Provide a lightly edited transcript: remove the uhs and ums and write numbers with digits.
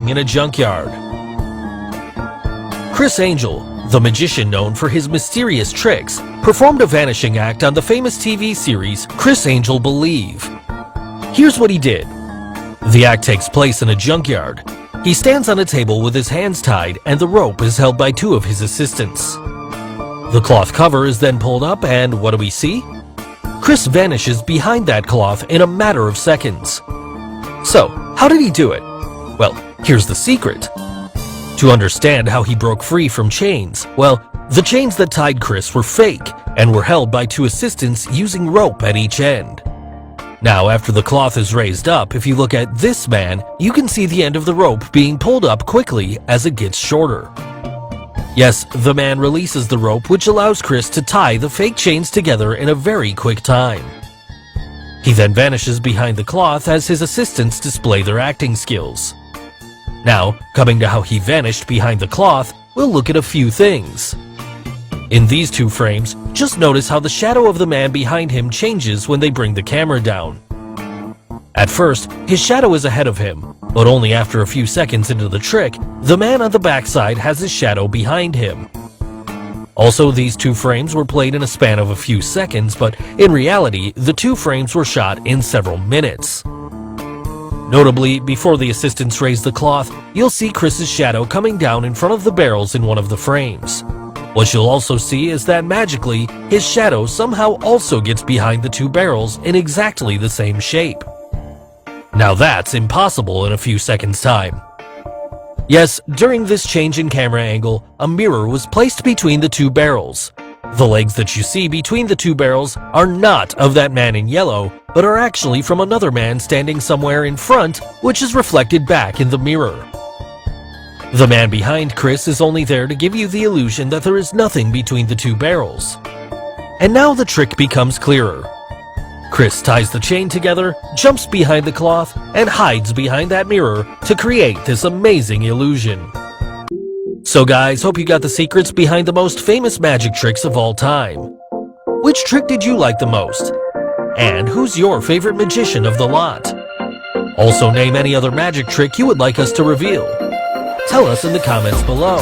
in a junkyard. Criss Angel, the magician known for his mysterious tricks, performed a vanishing act on the famous TV series Criss Angel Believe. Here's what he did. The act takes place in a junkyard. He stands on a table with his hands tied and the rope is held by two of his assistants. The cloth cover is then pulled up and what do we see? Criss vanishes behind that cloth in a matter of seconds. So, how did he do it? Well, here's the secret. To understand how he broke free from chains, well, the chains that tied Criss were fake and were held by two assistants using rope at each end. Now, after the cloth is raised up, if you look at this man, you can see the end of the rope being pulled up quickly as it gets shorter. Yes, the man releases the rope, which allows Criss to tie the fake chains together in a very quick time. He then vanishes behind the cloth as his assistants display their acting skills. Now, coming to how he vanished behind the cloth, we'll look at a few things. In these two frames, just notice how the shadow of the man behind him changes when they bring the camera down. At first, his shadow is ahead of him, but only after a few seconds into the trick, the man on the backside has his shadow behind him. Also, these two frames were played in a span of a few seconds, but in reality, the two frames were shot in several minutes. Notably, before the assistants raise the cloth, you'll see Criss's shadow coming down in front of the barrels in one of the frames. What you'll also see is that magically, his shadow somehow also gets behind the two barrels in exactly the same shape. Now that's impossible in a few seconds' time. Yes, during this change in camera angle, a mirror was placed between the two barrels. The legs that you see between the two barrels are not of that man in yellow, but are actually from another man standing somewhere in front, which is reflected back in the mirror. The man behind Criss is only there to give you the illusion that there is nothing between the two barrels. And now the trick becomes clearer. Criss ties the chain together, jumps behind the cloth, and hides behind that mirror to create this amazing illusion. So guys, hope you got the secrets behind the most famous magic tricks of all time. Which trick did you like the most? And who's your favorite magician of the lot? Also name any other magic trick you would like us to reveal. Tell us in the comments below.